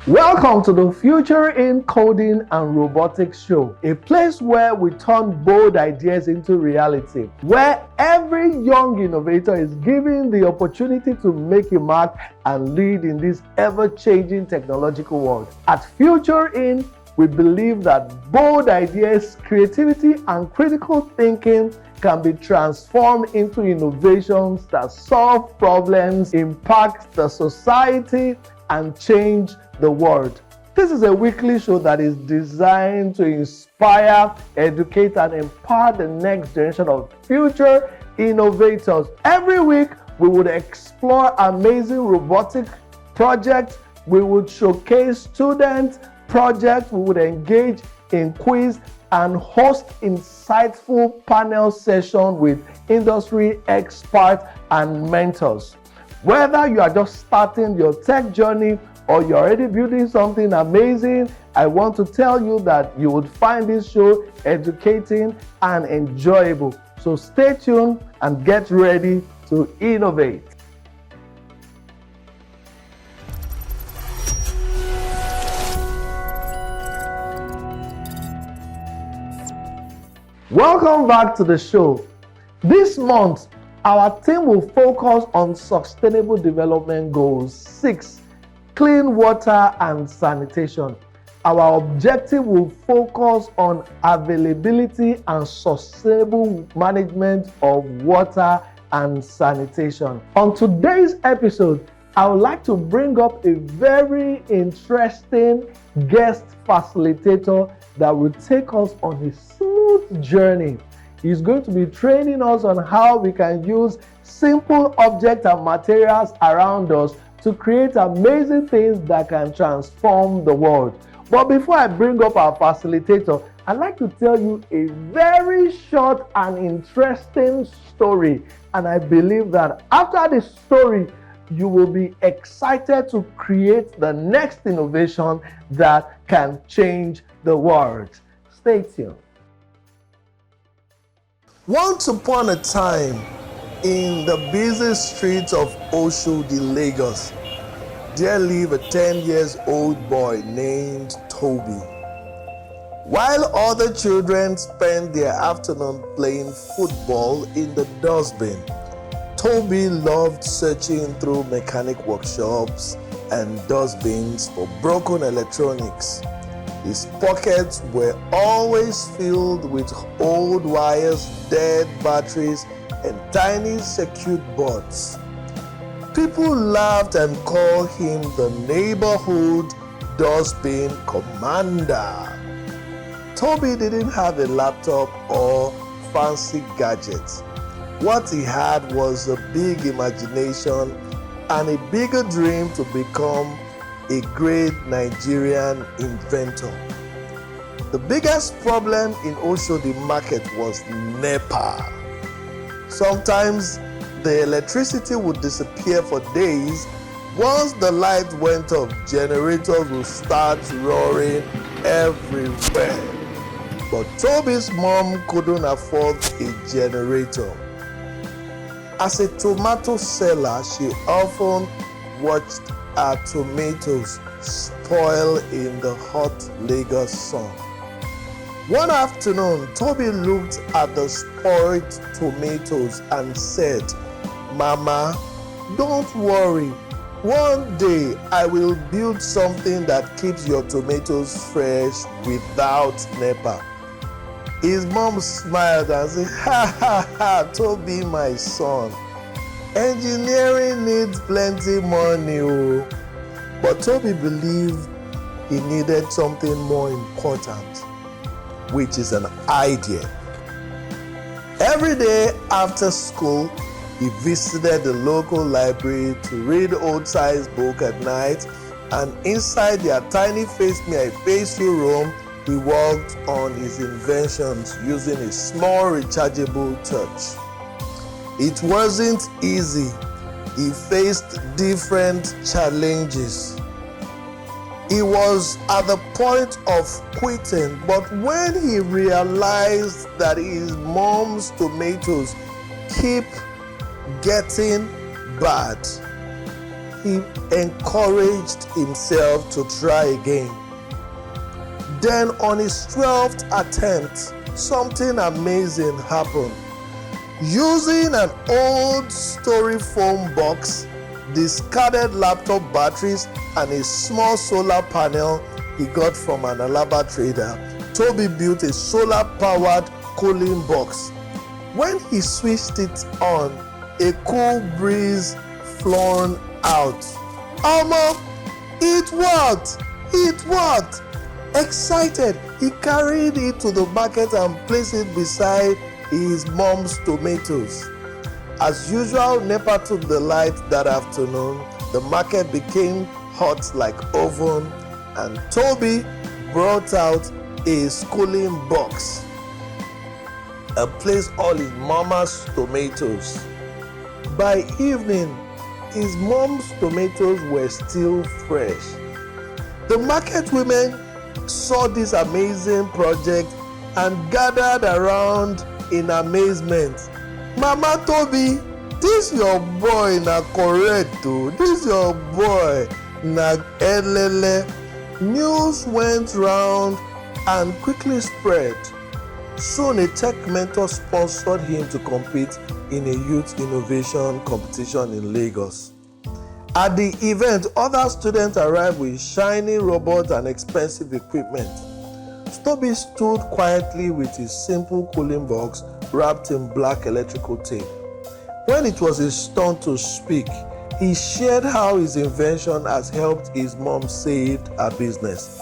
Welcome to the FutureIN Coding and Robotics Show, a place where we turn bold ideas into reality, where every young innovator is given the opportunity to make a mark and lead in this ever-changing technological world. At FutureIN, we believe that bold ideas, creativity, and critical thinking can be transformed into innovations that solve problems, impact the society, and change the world. This is a weekly show that is designed to inspire, educate, and empower the next generation of future innovators. Every week, we would explore amazing robotic projects. We would showcase student projects. We would engage in quiz and host insightful panel sessions with industry experts and mentors. Whether you are just starting your tech journey or you're already building something amazing, I want to tell you that you would find this show educating and enjoyable. So stay tuned and get ready to innovate. Welcome back to the show. This month, our team will focus on Sustainable Development Goals 6, clean water and sanitation. Our objective will focus on availability and sustainable management of water and sanitation. On today's episode, I would like to bring up a very interesting guest facilitator that will take us on a smooth journey. He's going to be training us on how we can use simple objects and materials around us to create amazing things that can transform the world. But before I bring up our facilitator, I'd like to tell you a very short and interesting story. And I believe that after this story, you will be excited to create the next innovation that can change the world. Stay tuned. Once upon a time, in the busy streets of Oshodi, Lagos, there lived a 10-year-old boy named Toby. While other children spent their afternoon playing football in the dustbin, Toby loved searching through mechanic workshops and dustbins for broken electronics. His pockets were always filled with old wires, dead batteries, and tiny circuit boards. People laughed and called him the neighborhood dustbin commander. Toby didn't have a laptop or fancy gadgets. What he had was a big imagination and a bigger dream to become a great Nigerian inventor. The biggest problem in Oshodi market was NEPA. Sometimes the electricity would disappear for days. Once the light went off, generators would start roaring everywhere. But Toby's mom couldn't afford a generator. As a tomato seller, she often watched her tomatoes spoil in the hot Lagos sun. One afternoon, Toby looked at the spoiled tomatoes and said, "Mama, don't worry. One day I will build something that keeps your tomatoes fresh without NEPA." His mom smiled and said, "Ha ha ha, Toby, my son. Engineering needs plenty money." But Toby believed he needed something more important, which is an idea. Every day after school, he visited the local library to read old-sized books at night, and inside their tiny face-me-I-face you room, he worked on his inventions using a small rechargeable touch. It wasn't easy. He faced different challenges. He was at the point of quitting, but when he realized that his mom's tomatoes keep getting bad, he he encouraged himself to try again. Then on his 12th attempt, something amazing happened. Using an old styrofoam box, discarded laptop batteries, and a small solar panel he got from an Alaba trader, Toby built a solar-powered cooling box. When he switched it on, a cool breeze flowed out. Almost, it worked! It worked! Excited, he carried it to the market and placed it beside his mom's tomatoes. As usual, NEPA took the light that afternoon. The market became hot like oven, and Toby brought out a cooling box and placed all his mama's tomatoes. By evening, his mom's tomatoes were still fresh. The market women saw this amazing project and gathered around in amazement. Mama Toby, this your boy na correct o. This your boy na elele. News went round and quickly spread. Soon a tech mentor sponsored him to compete in a youth innovation competition in Lagos. At the event, other students arrived with shiny robots and expensive equipment. Toby stood quietly with his simple cooling box wrapped in black electrical tape. When it was his turn to speak, he shared how his invention has helped his mom save her business.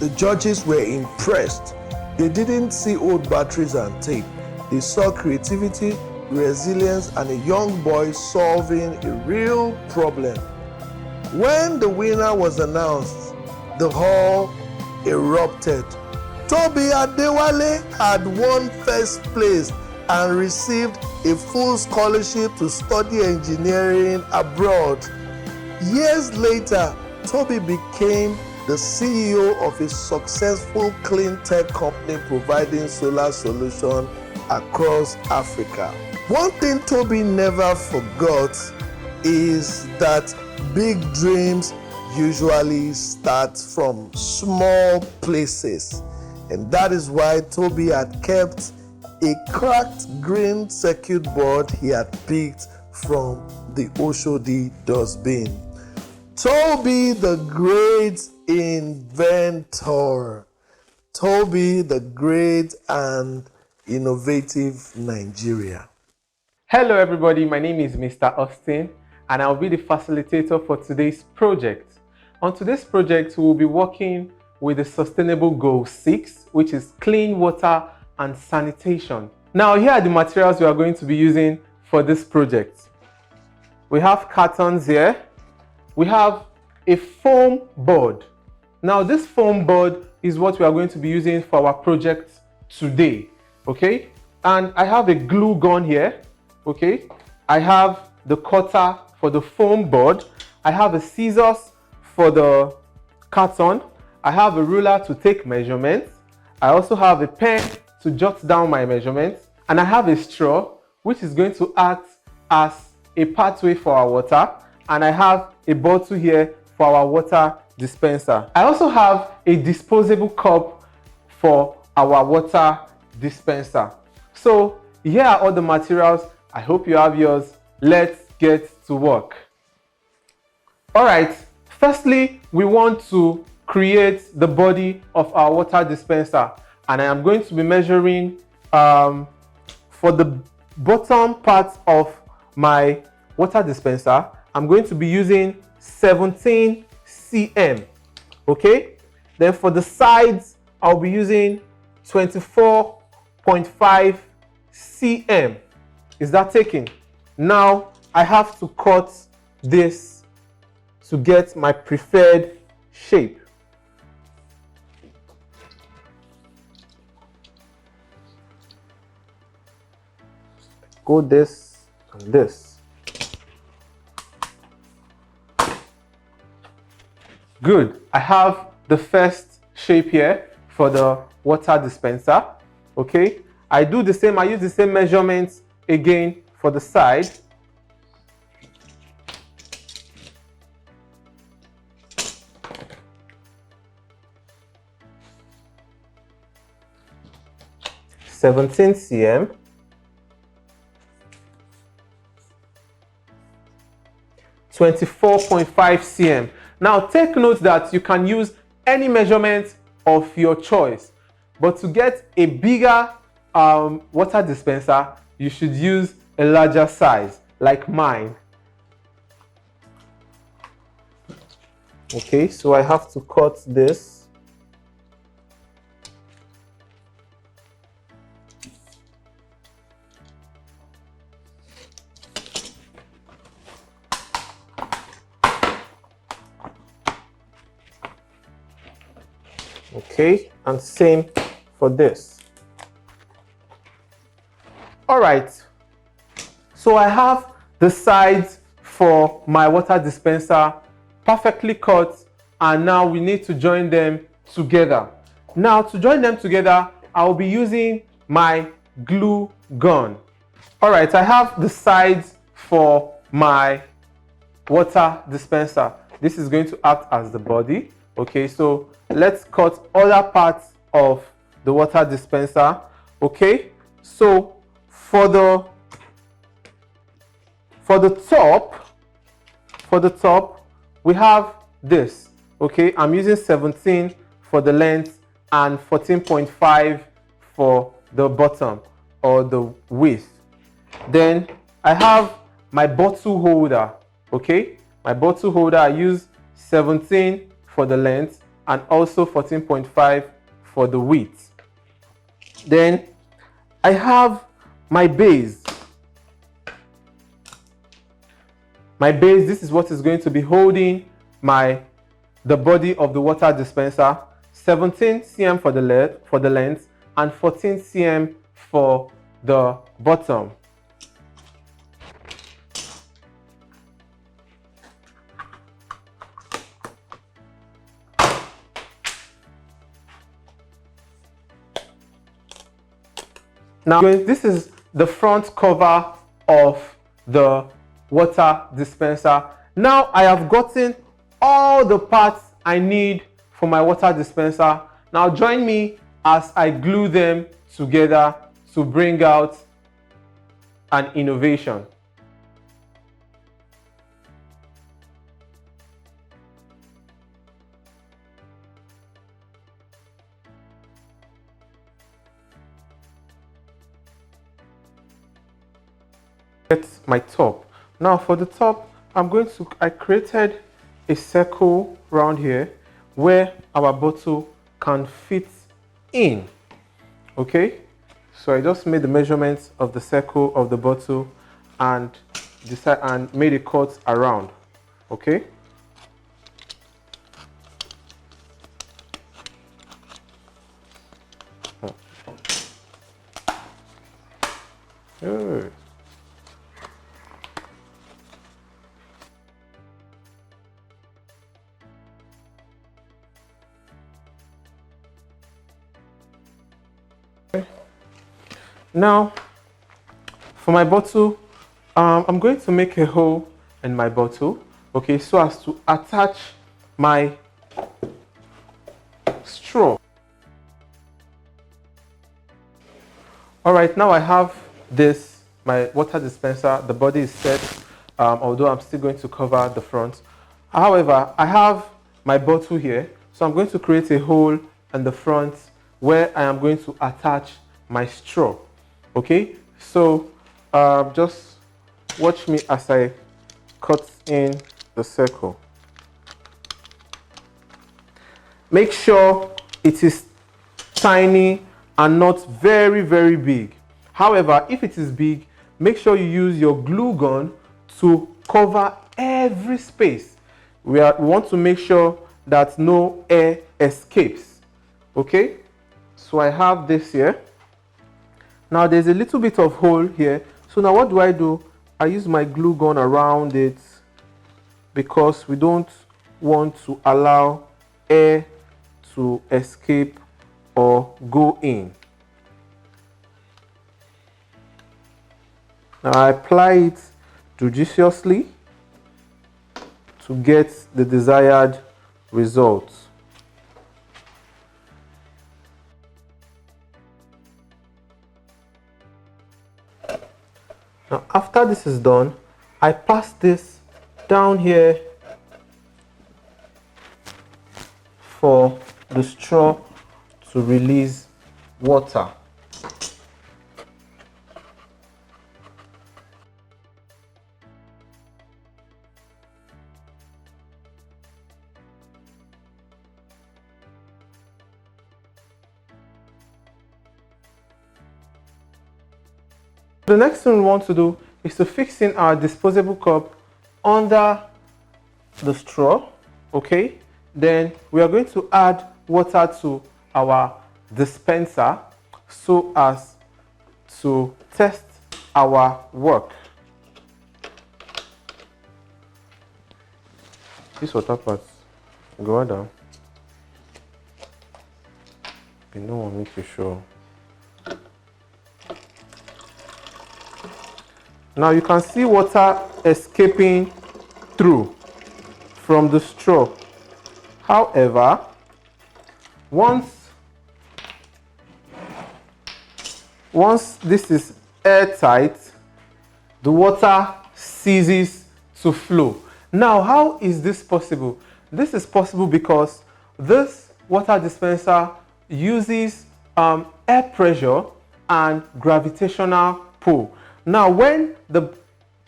The judges were impressed. They didn't see old batteries and tape. They saw creativity, resilience, and a young boy solving a real problem. When the winner was announced, the hall erupted. Toby Adewale had won first place and received a full scholarship to study engineering abroad. Years later, Toby became the CEO of a successful clean tech company providing solar solutions across Africa. One thing Toby never forgot is that big dreams usually start from small places. And that is why Toby had kept a cracked green circuit board he had picked from the Oshodi dustbin. Toby the great inventor. Toby the great and innovative Nigeria. Hello everybody, my name is Mr. Austin and I'll be the facilitator for today's project. On today's project, we will be working with the Sustainable Goal 6, which is clean water and sanitation. Now, here are the materials we are going to be using for this project. We have cartons here. We have a foam board. Now, this foam board is what we are going to be using for our project today, okay? And I have a glue gun here, okay? I have the cutter for the foam board. I have a scissors for the carton. I have a ruler to take measurements. I also have a pen to jot down my measurements. And I have a straw, which is going to act as a pathway for our water. And I have a bottle here for our water dispenser. I also have a disposable cup for our water dispenser. So here are all the materials. I hope you have yours. Let's get to work. All right. Firstly, we want to create the body of our water dispenser. And I am going to be measuring for the bottom part of my water dispenser. I'm going to be using 17 cm. Okay. Then for the sides, I'll be using 24.5 cm. Is that taken? Now I have to cut this to get my preferred shape. Go this and this. Good. I have the first shape here for the water dispenser. Okay. I do the same. I use the same measurements again for the side. 17 cm, 24.5 cm. Now take note that you can use any measurement of your choice, but to get a bigger water dispenser, you should use a larger size like mine. Okay, so I have to cut this. Okay, and same for this. All right, so I have the sides for my water dispenser perfectly cut, and now we need to join them together. Now to join them together, I'll be using my glue gun. All right, I have the sides for my water dispenser. This is going to act as the body. Okay, so let's cut other parts of the water dispenser. Okay, so for the top we have this. Okay, I'm using 17 for the length and 14.5 for the bottom or the width. Then I have my bottle holder. Okay, my bottle holder, I use 17 for the length and also 14.5 for the width. Then I have my base. My base, this is what is going to be holding the body of the water dispenser. 17 cm for the length and 14 cm for the bottom. Now, this is the front cover of the water dispenser. Now I have gotten all the parts I need for my water dispenser. Now join me as I glue them together to bring out an innovation. Get my top. Now for the top, I created a circle around here where our bottle can fit in. Okay, so I just made the measurements of the circle of the bottle and made a cut around. Okay, good. Now for my bottle, I'm going to make a hole in my bottle, okay, so as to attach my straw. All right, now I have this, my water dispenser. The body is set, although I'm still going to cover the front. However, I have my bottle here, so I'm going to create a hole in the front where I am going to attach my straw. Okay, so just watch me as I cut in the circle. Make sure it is tiny and not very, very big. However, if it is big, make sure you use your glue gun to cover every space. We want to make sure that no air escapes. Okay, so I have this here. Now there's a little bit of hole here. So now what do? I use my glue gun around it because we don't want to allow air to escape or go in. Now I apply it judiciously to get the desired results. Now, after this is done, I pass this down here for the straw to release water. The next thing we want to do is to fix in our disposable cup under the straw, okay? Then we are going to add water to our dispenser so as to test our work. This water part, go down. You don't want me to show. Now you can see water escaping through from the straw. However, once this is airtight, the water ceases to flow. Now, how is this possible? This is possible because this water dispenser uses air pressure and gravitational pull. Now, when the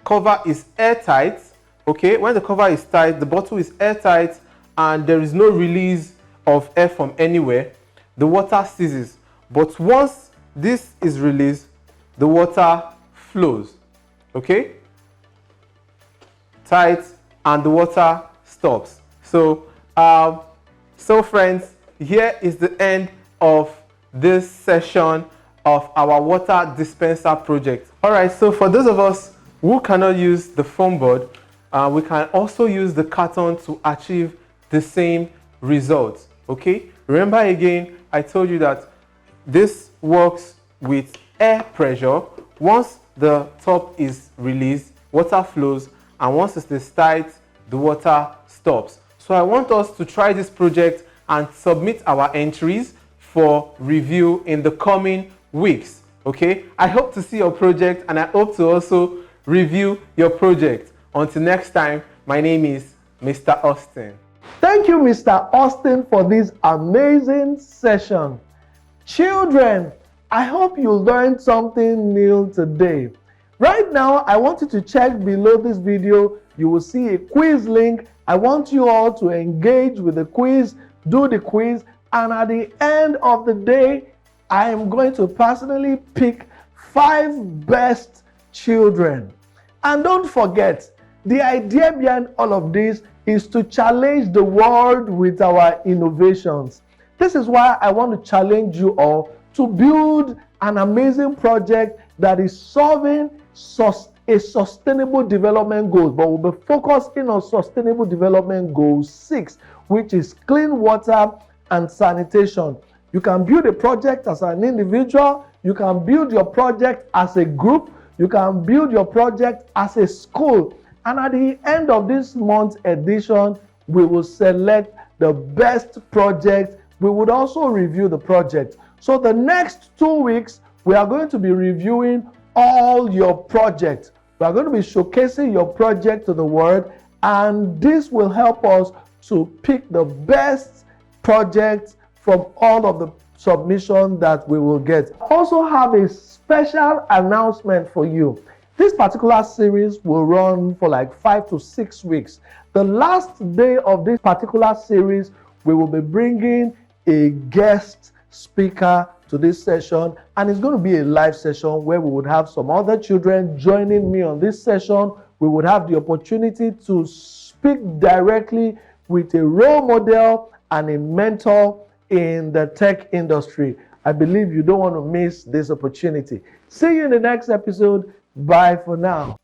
cover is airtight, okay, when the cover is tight, the bottle is airtight, and there is no release of air from anywhere, the water ceases. But once this is released, the water flows, okay? Tight, and the water stops. So friends, here is the end of this session of our water dispenser project. All right, so for those of us who cannot use the foam board, we can also use the carton to achieve the same results, okay? Remember again, I told you that this works with air pressure. Once the top is released, water flows, and once it is tight, the water stops. So I want us to try this project and submit our entries for review in the coming weeks, okay? I hope to see your project, and I hope to also review your project. Until next time, my name is Mr. Austin. Thank you, Mr. Austin, for this amazing session. Children, I hope you learned something new today. Right now, I want you to check below this video. You will see a quiz link. I want you all to engage with the quiz, do the quiz, and at the end of the day, I am going to personally pick 5 best children. And don't forget, the idea behind all of this is to challenge the world with our innovations. This is why I want to challenge you all to build an amazing project that is solving a sustainable development goal, but we'll be focusing on sustainable development goal 6, which is clean water and sanitation. You can build a project as an individual, you can build your project as a group, you can build your project as a school, and at the end of this month's edition, we will select the best project. We would also review the project. So the next 2 weeks, we are going to be reviewing all your projects. We are going to be showcasing your project to the world, and this will help us to pick the best projects from all of the submissions that we will get. I also have a special announcement for you. This particular series will run for like 5 to 6 weeks. The last day of this particular series, we will be bringing a guest speaker to this session, and it's going to be a live session where we would have some other children joining me on this session. We would have the opportunity to speak directly with a role model and a mentor in the tech industry. I believe you don't want to miss this opportunity. See you in the next episode. Bye for now.